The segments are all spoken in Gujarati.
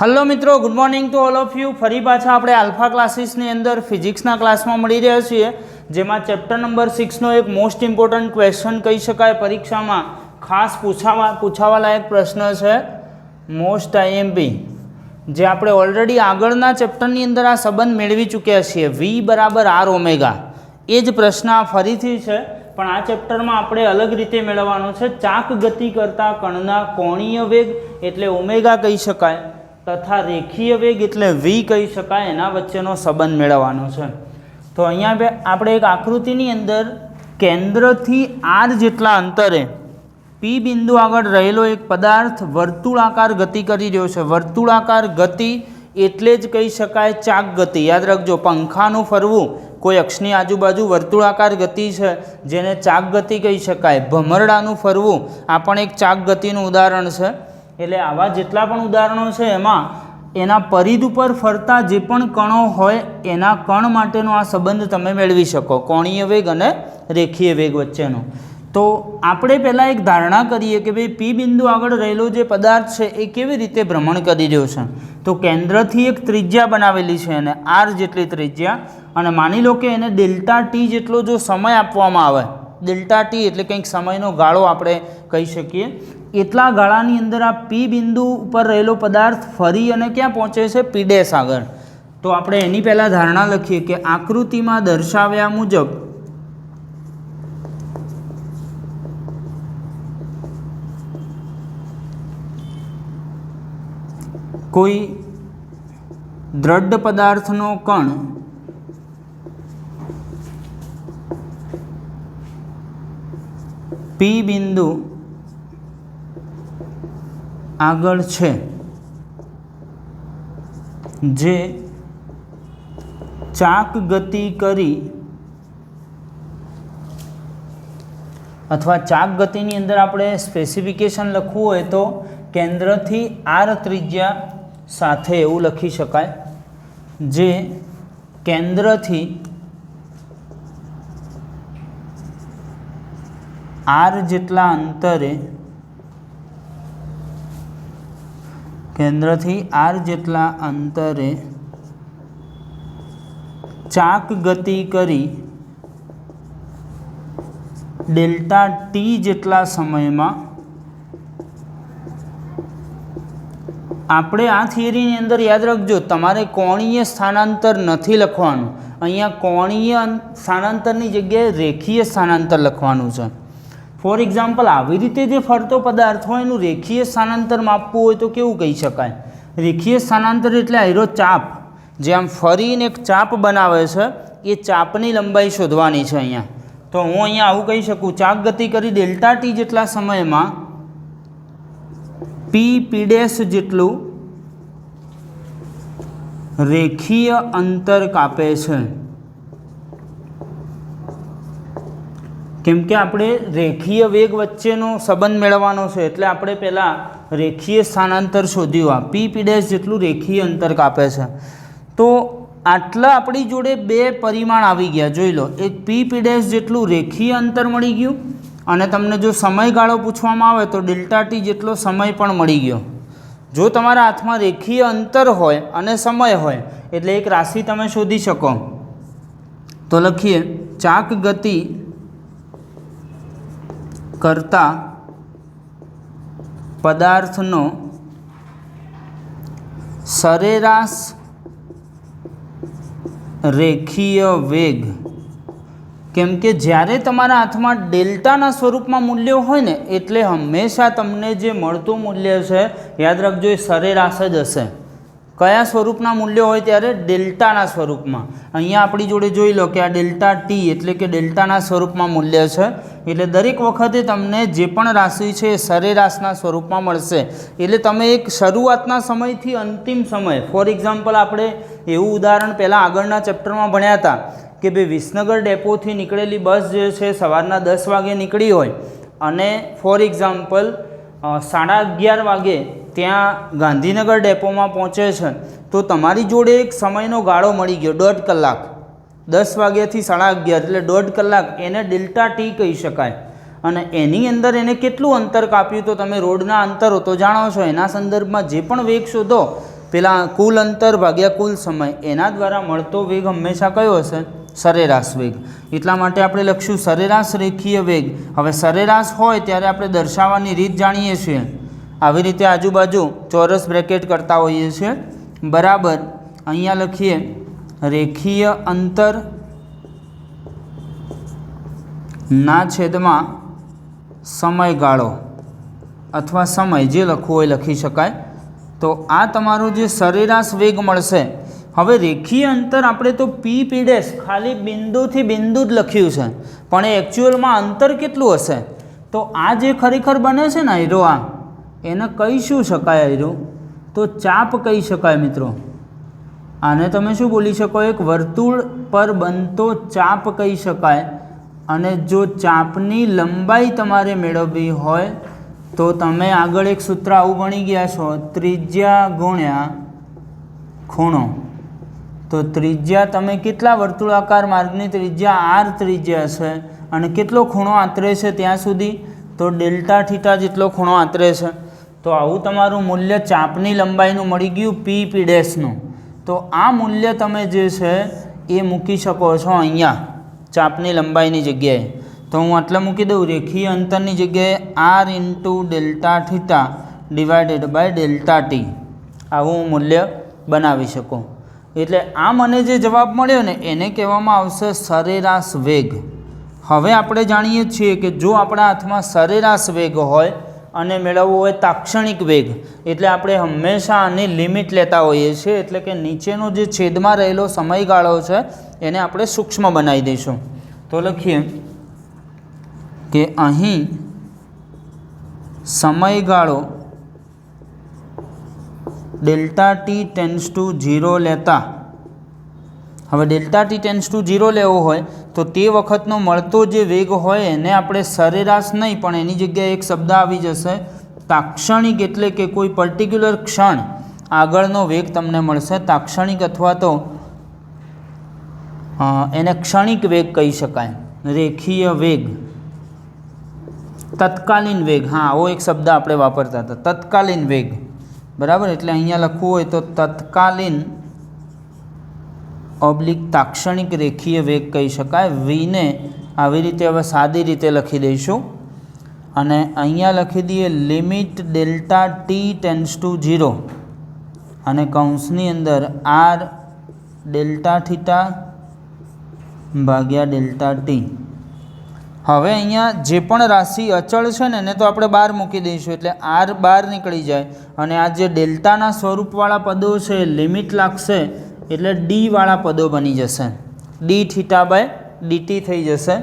हेलो मित्रों, good morning to all of you. फरी पाछा આપણે આલ્ફા ક્લાસીસની અંદર ફિઝિક્સના ક્લાસમાં મળી રહ્યા છીએ, જેમાં ચેપ્ટર નંબર 6નો એક મોસ્ટ ઇમ્પોર્ટન્ટ ક્વેશ્ચન કહી શકાય, પરીક્ષામાં ખાસ પૂછાવા લાયક પ્રશ્ન છે, મોસ્ટ આઈએમપી, જે આપણે ઓલરેડી આગળના ચેપ્ટરની અંદર આ સંબંધ મેળવી ચૂક્યા છીએ, v બરાબર r ઓમેગા। એ જ પ્રશ્ન આ ફરીથી છે, પણ આ ચેપ્ટરમાં આપણે અલગ રીતે મેળવવાનો છે। ચાક ગતિ કરતા કણના કોણીય વેગ એટલે ઓમેગા કહી શકાય, તથા રેખીય વેગ એટલે v કહી શકાય, એના વચ્ચેનો સંબંધ મેળવવાનો છે। તો અહીંયા આપણે એક આકૃતિની અંદર કેન્દ્રથી r જેટલા અંતરે p બિંદુ આગળ રહેલો એક પદાર્થ વર્તુળાકાર ગતિ કરી રહ્યો છે। વર્તુળાકાર ગતિ એટલે જ કહી શકાય ચાક ગતિ। યાદ રાખજો, પંખાનું ફરવું કોઈ અક્ષની આજુબાજુ વર્તુળાકાર ગતિ છે, જેને ચાક ગતિ કહી શકાય। ભમરડાનું ફરવું આ પણ એક ચાક ગતિનું ઉદાહરણ છે। એટલે આવા જેટલા પણ ઉદાહરણો છે, એમાં એના પરિધ ઉપર ફરતા જે પણ કણો હોય એના કણ માટેનો આ સંબંધ તમે મેળવી શકો, કોણીય વેગ અને રેખીય વેગ વચ્ચેનો। તો આપણે પહેલાં એક ધારણા કરીએ કે ભાઈ પી બિંદુ આગળ રહેલો જે પદાર્થ છે એ કેવી રીતે ભ્રમણ કરી રહ્યો છે। તો કેન્દ્રથી એક ત્રિજ્યા બનાવેલી છે, એને આર જેટલી ત્રિજ્યા, અને માની લો કે એને ડેલ્ટા ટી જેટલો જો સમય આપવામાં આવે, ડેલ્ટા ટી એટલે કંઈક સમયનો ગાળો આપણે કહી શકીએ, એટલા ગાળાની અંદર આ પી બિંદુ ઉપર રહેલો પદાર્થ ફરી અને ક્યાં પહોંચે છે, પી ડેશ આગળ। તો આપણે એની પહેલાં ધારણા લખીએ કે આકૃતિમાં દર્શાવ્યા મુજબ કોઈ દ્રઢ પદાર્થનો કણ પી બિંદુ આગળ છે, જે ચાક ગતિ કરી અથવા ચાક ગતિની અંદર આપણે સ્પેસિફિકેશન લખવું હોય તો કેન્દ્રથી આર ત્રિજ્યા સાથે એવું લખી શકાય, જે કેન્દ્રથી આર જેટલા અંતરે ચાક ગતિ કરી ડેલ્ટા ટી જેટલા સમયમાં, આપણે આ થિયરીની અંદર યાદ રાખજો, તમારે કોણીય સ્થાનાંતર નથી લખવાનું, અહીંયા કોણીય સ્થાનાંતરની જગ્યાએ રેખીય સ્થાનાંતર લખવાનું છે। ફોર એક્ઝામ્પલ, આવી રીતે જે ફરતો પદાર્થ હોય એનું રેખીય સ્થાનાંતર માપવું હોય તો કેવું કહી શકાય? રેખીય સ્થાનાંતર એટલે આયરો ચાપ, જે આમ ફરીને એક ચાપ બનાવે છે, એ ચાપની લંબાઈ શોધવાની છે અહીંયા। તો હું અહીંયા આવું કહી શકું, ચાક ગતિ કરી ડેલ્ટા ટી જેટલા સમયમાં પી પી ડેશ જેટલું રેખીય અંતર કાપે છે। કેમ કે આપણે રેખીય વેગ વચ્ચેનો સંબંધ મેળવવાનો છે, એટલે આપણે પહેલાં રેખીય સ્થાનાંતર શોધ્યું, આ પી પી ડેશ જેટલું રેખીય અંતર કાપે છે। તો આટલા આપણી જોડે બે પરિમાણ આવી ગયા, જોઈ લો, એક પી પી ડેશ જેટલું રેખીય અંતર મળી ગયું, અને તમને જો સમયગાળો પૂછવામાં આવે તો ડેલ્ટા ટી જેટલો સમય પણ મળી ગયો। જો તમારા હાથમાં રેખીય અંતર હોય અને સમય હોય એટલે એક રાશિ તમે શોધી શકો। તો લખીએ, ચાક ગતિ કરતા પદાર્થનો સરેરાશ રેખીય વેગ। કેમ કે જ્યારે તમારા હાથમાં ડેલ્ટાના સ્વરૂપમાં મૂલ્યો હોય ને, એટલે હંમેશા તમને જે મળતું મૂલ્ય છે, યાદ રાખજો, એ સરેરાશ જ હશે। કયા સ્વરૂપના મૂલ્યો હોય ત્યારે? ડેલ્ટાના સ્વરૂપમાં। અહીંયા આપણી જોડે જોઈ લો કે આ ડેલ્ટા ટી એટલે કે ડેલ્ટાના સ્વરૂપમાં મૂલ્ય છે, એટલે દરેક વખતે તમને જે પણ રાશિ છે એ સરેરાશના સ્વરૂપમાં મળશે। એટલે તમે એક શરૂઆતના સમયથી અંતિમ સમય, ફોર એક્ઝામ્પલ, આપણે એવું ઉદાહરણ પહેલાં આગળના ચેપ્ટરમાં ભણ્યા હતા કે ભાઈ વિસનગર ડેપોથી નીકળેલી બસ જે છે સવારના 10 વાગે નીકળી હોય અને ફોર એક્ઝામ્પલ 11:30 વાગે ત્યાં ગાંધીનગર ડેપોમાં પહોંચે છે, તો તમારી જોડે એક સમયનો ગાળો મળી ગયો, 1.5 કલાક, 10 વાગ્યાથી 11:30 એટલે 1.5 કલાક, એને ડેલ્ટા ટી કહી શકાય। અને એની અંદર એને કેટલું અંતર કાપ્યું તો તમે રોડના અંતરો તો જાણો છો, એના સંદર્ભમાં જે પણ વેગ શોધો પેલા કુલ અંતર ભાગ્યા કુલ સમય એના દ્વારા મળતો વેગ હંમેશા કયો હશે? સરેરાશ વેગ. એટલા માટે આપણે લખશું સરેરાશ રેખીય વેગ. હવે સરેરાશ હોય ત્યારે આપણે દર્શાવવાની રીત જાણીએ છીએ. આવી રીતે આજુબાજુ ચોરસ બ્રેકેટ કરતા હોઈએ છીએ. બરાબર અહીંયા લખીએ રેખીય અંતર ના છેદમાં સમયગાળો અથવા સમય જે લખવું હોય લખી શકાય. તો આ તમારો જે સરેરાશ વેગ મળશે. હવે રેખીય અંતર આપણે તો પી ડેશ ખાલી બિંદુથી બિંદુ જ લખ્યું છે, પણ એ એકચ્યુઅલમાં અંતર કેટલું હશે? તો આ જે ખરેખર બને છે ને આયરો, આ એને કહી શું શકાય? આયરો તો ચાપ કહી શકાય મિત્રો. આને તમે શું બોલી શકો? એક વર્તુળ પર બનતો ચાપ કહી શકાય. અને જો ચાપની લંબાઈ તમારે મેળવવી હોય તો તમે આગળ એક સૂત્ર આવું ભણી ગયા છો, ત્રિજ્યા ગુણ્યા ખૂણો. તો ત્રિજ્યા તમે કેટલા વર્તુળાકાર માર્ગની ત્રિજ્યા આર ત્રિજ્યા છે અને કેટલો ખૂણો આંતરે છે ત્યાં સુધી? તો ડેલ્ટા થીટા જેટલો ખૂણો આંતરે છે. તો આવું તમારું મૂલ્ય ચાપની લંબાઈનું મળી ગયું પી ડેશનું. તો આ મૂલ્ય તમે જે છે એ મૂકી શકો છો અહીંયા ચાપની લંબાઈની જગ્યાએ. તો હું આટલા મૂકી દઉં, રેખીય અંતરની જગ્યાએ R into delta theta divided by delta T. આવું મૂલ્ય બનાવી શકો. એટલે આ મને જે જવાબ મળ્યો ને એને કહેવામાં આવશે સરેરાશ વેગ. હવે આપણે જાણીએ છીએ કે જો આપણા હાથમાં સરેરાશ વેગ હોય અને મેળવવો હોય તાક્ષણિક વેગ, એટલે આપણે હંમેશા આની લિમિટ લેતા હોઈએ છીએ. એટલે કે નીચેનો જે છેદમાં રહેલો સમયગાળો છે એને આપણે સૂક્ષ્મ બનાવી દઈશું. તો લખીએ કે અહીં સમયગાળો ડેલ્ટા ટી ટેન્ડ્સ ટુ 0 લેતા. હવે ડેલ્ટા ટી ટેન્ડ્સ ટુ 0 લેવો હોય તો તે વખતનો મળતો જે વેગ હોય એને આપણે સરેરાશ નહીં, પણ એની જગ્યાએ એક શબ્દ આવી જશે તાક્ષણિક. એટલે કે કોઈ પર્ટિક્યુલર ક્ષણ આગળનો વેગ તમને મળશે તાક્ષણિક, અથવા તો એને ક્ષણિક વેગ કહી શકાય. રેખીય વેગ, તત્કાલીન વેગ. હા, આવો એક શબ્દ આપણે વાપરતા હતા, તત્કાલીન વેગ. બરાબર. એટલે અહીંયા લખવું હોય તો તત્કાલીન ઓબ્લિક તાક્ષણિક રેખીય વેગ કહી શકાય. વીને આવી રીતે હવે સાદી રીતે લખી દઈશું અને અહીંયા લખી દઈએ limit delta T tends to 0 અને કૌંસની અંદર આર ડેલ્ટા થીટા ભાગ્યા ડેલ્ટા ટી. હવે અહીંયા જે પણ રાશિ અચળ છે ને એને તો આપણે બહાર મૂકી દઈશું, એટલે આર બહાર નીકળી જાય અને આ જે ડેલ્ટાના સ્વરૂપવાળા પદો છે લિમિટ લાગશે એટલે ડીવાળા પદો બની જશે. ડી થીટા બાય ડીટી થઈ જશે.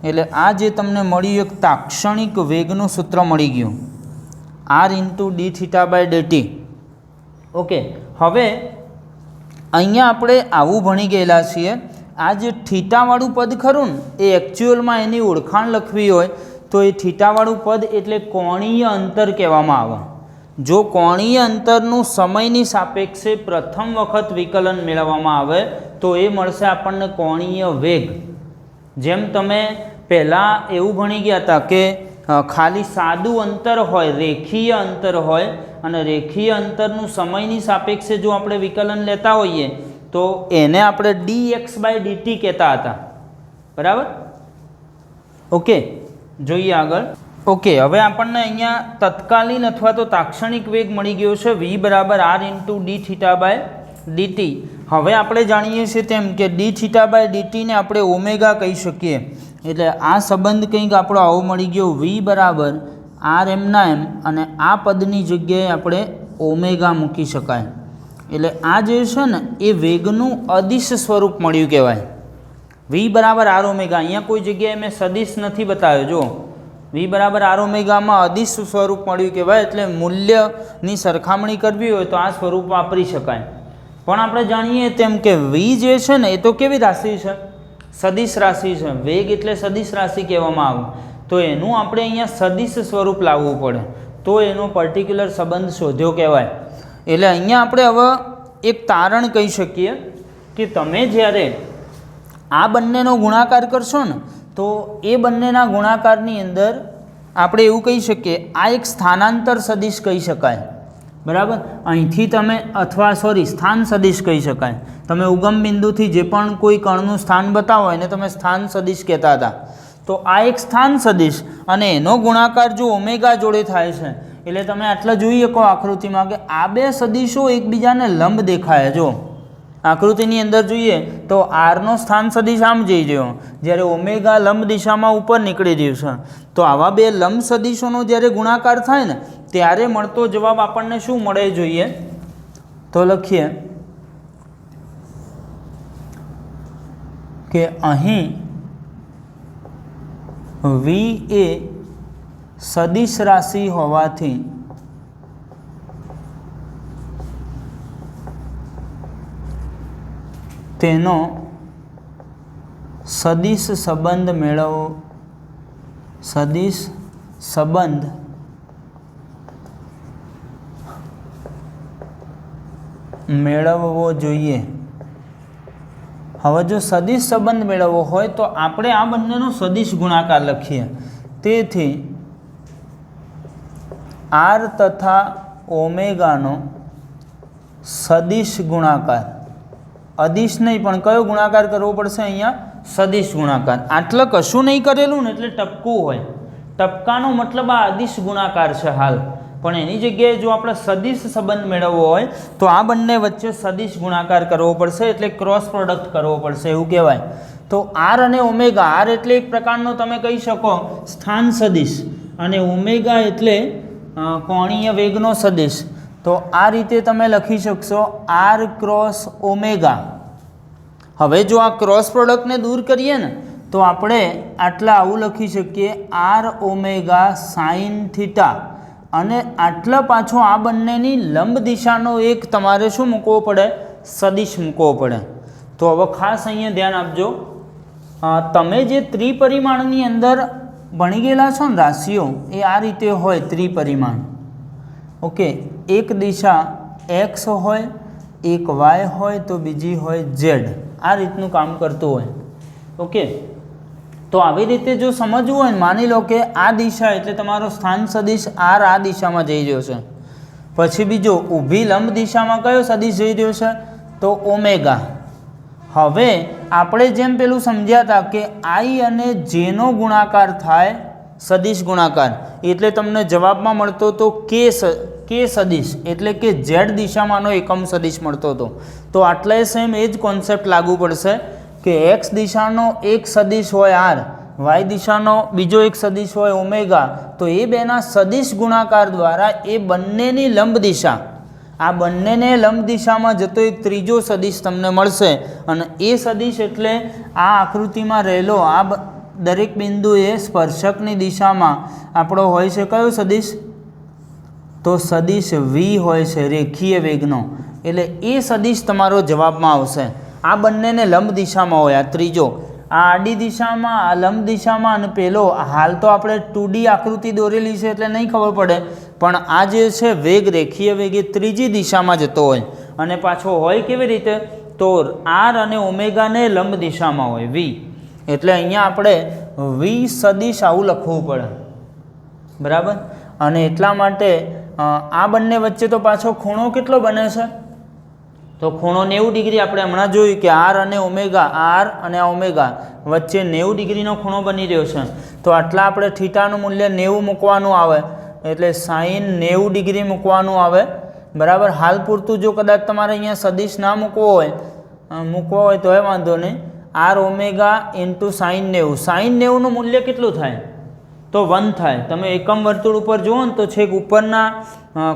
એટલે આ જે તમને મળ્યું એક તાક્ષણિક વેગનું સૂત્ર મળી ગયું, R into D theta by DT. Okay, હવે અહીંયા આપણે આવું ભણી ગયેલા છીએ. આ જે થીટાવાળું પદ ખરું ને એ એકચ્યુઅલમાં એની ઓળખાણ લખવી હોય તો એ થીટાવાળું પદ એટલે કોણીય અંતર કહેવામાં આવે. જો કોણીય અંતરનું સમયની સાપેક્ષે પ્રથમ વખત વિકલન મેળવવામાં આવે તો એ મળશે આપણને કોણીય વેગ. જેમ તમે પહેલાં એવું ભણી ગયા હતા કે ખાલી સાદું અંતર હોય, રેખીય અંતર હોય અને રેખીય અંતરનું સમયની સાપેક્ષે જો આપણે વિકલન લેતા હોઈએ તો એને આપણે dx બાય dt કહેતા હતા. બરાબર. ઓકે, જોઈએ આગળ. ઓકે, હવે આપણને અહીંયા તત્કાલીન અથવા તો તાક્ષણિક વેગ મળી ગયો છે v બરાબર R into D theta by DT. હવે આપણે જાણીએ છીએ તેમ કે ડી થીટા બાય ડીટીને આપણે ઓમેગા કહી શકીએ. એટલે આ સંબંધ કંઈક આપણો આવો મળી ગયો, v બરાબર આર એમના એમ, અને આ પદની જગ્યાએ આપણે ઓમેગા મૂકી શકાય. એટલે આ જે છે ને એ વેગનું અદિશ સ્વરૂપ મળ્યું કહેવાય. v બરાબર આર ઓમેગા. અહીંયા કોઈ જગ્યાએ મેં સદિશ નથી બતાવ્યો. જો v બરાબર આર ઓમેગામાં અદિશ સ્વરૂપ મળ્યું કહેવાય. એટલે મૂલ્યની સરખામણી કરવી હોય તો આ સ્વરૂપ વાપરી શકાય. પણ આપણે જાણીએ તેમ કે v જે છે ને એ તો કેવી રાશિ છે? સદિશ રાશિ છે. વેગ એટલે સદિશ રાશિ કહેવામાં આવે. તો એનું આપણે અહીંયા સદિશ સ્વરૂપ લાવવું પડે તો એનો પર્ટિક્યુલર સંબંધ શોધ્યો કહેવાય. એટલે અહીંયા આપણે હવે એક તારણ કહી શકીએ કે તમે જ્યારે આ બંનેનો ગુણાકાર કરશો ને તો એ બંનેના ગુણાકારની અંદર આપણે એવું કહી શકીએ આ એક સ્થાનાંતર સદિશ કહી શકાય. બરાબર. અહીંથી તમે અથવા સ્થાન સદિશ કહી શકાય. તમે ઉગમ બિંદુથી જે પણ કોઈ કણનું સ્થાન બતાવો એને તમે સ્થાન સદિશ કહેતા હતા. તો આ એક સ્થાન સદિશ અને એનો ગુણાકાર જો ઓમેગા જોડે થાય છે એટલે તમે આટલા જોઈ શકો આકૃતિમાં કે આ બે સદિશો એકબીજાને લંબ દેખાય. જો આકૃતિની અંદર જોઈએ તો આરનો સ્થાન સદિશ આમ જઈ રહ્યો, જ્યારે ઓમેગા લંબ દિશામાં ઉપર નીકળી રહ્યું છે. તો આવા બે લંબ સદિશોનો જ્યારે ગુણાકાર થાય ને ત્યારે મળતો જવાબ આપણને શું મળે જોઈએ? તો લખીએ કે અહીં વી એ સદિશ રાશિ હોવાથી તેનો સદિશ સંબંધ મેળવવો જોઈએ. હવે જો સદિશ સંબંધ મેળવવો હોય તો આપણે આ બંનેનો સદિશ ગુણાકાર લખીએ. તેથી આર તથા ઓમેગાનો સદિશ ગુણાકાર, અદિશ નહીં પણ કયો ગુણાકાર કરવો પડશે અહીંયા? સદિશ ગુણાકાર. આટલે કશું નહીં કરેલું ને એટલે ટપકું હોય. ટપકાનો મતલબ આ અદિશ ગુણાકાર છે હાલ, પણ એની જગ્યાએ જો આપણે સદિશ સંબંધ મેળવવો હોય તો આ બંને વચ્ચે સદિશ ગુણાકાર કરવો પડશે, એટલે ક્રોસ પ્રોડક્ટ કરવો પડશે એવું કહેવાય. તો આર અને ઓમેગા, આર એટલે એક પ્રકારનો તમે કહી શકો સ્થાન સદિશ અને ઓમેગા એટલે કોણીય વેગનો સદિશ. તો આ રીતે તમે લખી શકશો આર ક્રોસ ઓમેગા. હવે જો આ ક્રોસ પ્રોડક્ટને દૂર કરીએ ને તો આપણે આટલા આવું લખી શકીએ આર ઓમેગા સાઇન થીટા, અને આટલા પાછો આ બંનેની લંબ દિશાનો એક તમારે શું મૂકવો પડે? સદિશ મૂકવો પડે. તો હવે ખાસ અહીંયા ધ્યાન આપજો, તમે જે ત્રિપરિમાણની અંદર ભણી ગયેલા છો ને રાશિઓ, એ આ રીતે હોય ત્રિપરિમાણ. ઓકે, એક દિશા એક્સ હોય, એક વાય હોય તો બીજી હોય ઝેડ. આ રીતનું કામ કરતું હોય. ઓકે, તો આવી રીતે જો સમજવું હોય ને, માની લો કે આ દિશા એટલે તમારો સ્થાન સદિશ આર આ દિશામાં જઈ રહ્યો છે, પછી બીજો ઊભી લંબ દિશામાં કયો સદિશ જઈ રહ્યો છે? તો ઓમેગા. હવે આપણે જેમ પેલું સમજ્યા હતા કે આઈ અને જેનો ગુણાકાર થાય સદિશ ગુણાકાર, એટલે તમને જવાબમાં મળતો તો કે સદિશ એટલે કે ઝેડ દિશામાંનો એકમ સદિશ મળતો હતો. તો આટલાય સેમ એ જ કોન્સેપ્ટ લાગુ પડશે કે એક્સ દિશાનો એક સદિશ હોય આર, વાય દિશાનો બીજો એક સદિશ હોય ઓમેગા. તો એ બેના સદિશ ગુણાકાર દ્વારા એ બંનેની લંબ દિશા, આ બંનેને લંબ દિશામાં જતો એક ત્રીજો સદિશ તમને મળશે. અને એ સદિશ એટલે આ આકૃતિમાં રહેલો આ દરેક બિંદુએ સ્પર્શકની દિશામાં આપણો હોય છે કયો સદિશ? તો સદિશ વી હોય છે રેખીય વેગનો. એટલે એ સદિશ તમારો જવાબમાં આવશે. આ બંનેને લંબ દિશામાં હોય. આ ત્રીજો આ આડી દિશામાં, આ લંબ દિશામાં, અને પેલો હાલ તો આપણે 2D આકૃતિ દોરેલી છે એટલે નહીં ખબર પડે, પણ આ જે છે વેગ રેખીય વેગ એ ત્રીજી દિશામાં જતો હોય. અને પાછો હોય કેવી રીતે? તો આર અને ઓમેગાને લંબ દિશામાં હોય વી. એટલે અહીંયા આપણે વી સદિશ આવું લખવું પડે. બરાબર. અને એટલા માટે આ બંને વચ્ચે તો પાછો ખૂણો કેટલો બને છે? તો ખૂણો 90 ડિગ્રી. આપણે હમણાં જોયું કે આર અને ઓમેગા, આર અને આ ઓમેગા વચ્ચે 90 ડિગ્રીનો ખૂણો બની રહ્યો છે. તો આટલા આપણે થીટાનું મૂલ્ય 90 મૂકવાનું આવે, એટલે સાઈન 90 ડિગ્રી મૂકવાનું આવે. બરાબર. હાલ પૂરતું જો કદાચ તમારે અહીંયા સદિશ ના મૂકવો હોય તો એ વાંધો નહીં. R omega into sine 90. Sine 90નું મૂલ્ય કેટલું થાય? તો 1 થાય. તમે એકમ વર્તુળ ઉપર જુઓ ને તો છેક ઉપરના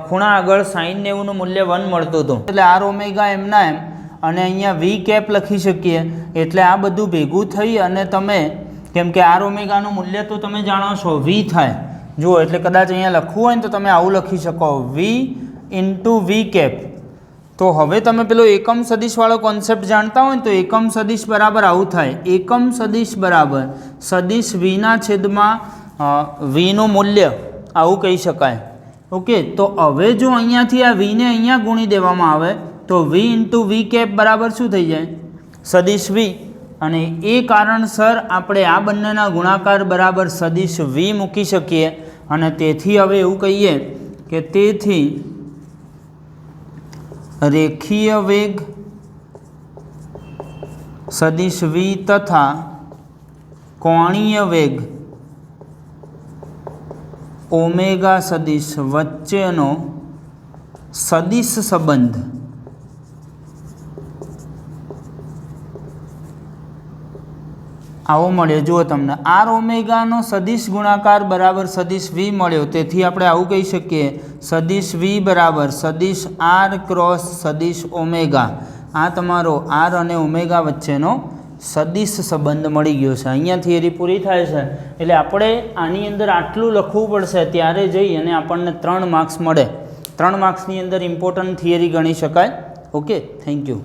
ખૂણા આગળ સાઈન 90નું મૂલ્ય 1 મળતું હતું. એટલે આર ઓમેગા એમના એમ, અને અહીંયા વી કેપ લખી શકીએ. એટલે આ બધું ભેગું થઈ અને તમે, કેમ કે આર ઓમેગાનું મૂલ્ય તો તમે જાણો છો વી થાય. જુઓ, એટલે કદાચ અહીંયા લખવું હોય ને તો તમે આવું લખી શકો વી ઇન્ટુ વી કેપ. તો હવે તમે પેલો એકમ સદિશવાળો કોન્સેપ્ટ જાણતા હોય ને તો એકમ સદિશ બરાબર આવું થાય. એકમ સદિશ બરાબર સદિશ વીના છેદમાં વીનું મૂલ્ય, આવું કહી શકાય. ઓકે, તો હવે જો અહીંયાથી આ વીને અહીંયા ગુણી દેવામાં આવે તો વી ઇન્ટુ વી કેપ બરાબર શું થઈ જાય? સદિશ વી. અને એ કારણસર આપણે આ બંનેના ગુણાકાર બરાબર સદિશ વી મૂકી શકીએ. અને તેથી હવે એવું કહીએ કે તેથી રેખીય વેગ સદિશ v તથા કોણીય વેગ ઓમેગા સદિશ વચ્ચેનો સદિશ સંબંધ આવો મળ્યો. જુઓ તમને આર ઓમેગાનો સદિશ ગુણાકાર બરાબર સદિશ v મળ્યો, તેથી આપણે આવું કહી શકીએ સદિશ v બરાબર સદિશ આર ક્રોસ સદિશ ઓમેગા. આ તમારો આર અને ઓમેગા વચ્ચેનો સદિશ સંબંધ મળી ગયો છે. અહીંયા થિયરી પૂરી થાય છે, એટલે આપણે આની અંદર આટલું લખવું પડશે ત્યારે જઈ અને આપણને 3 માર્ક્સ મળે. 3 માર્ક્સની અંદર ઇમ્પોર્ટન્ટ થિયરી ગણી શકાય. Okay, thank you.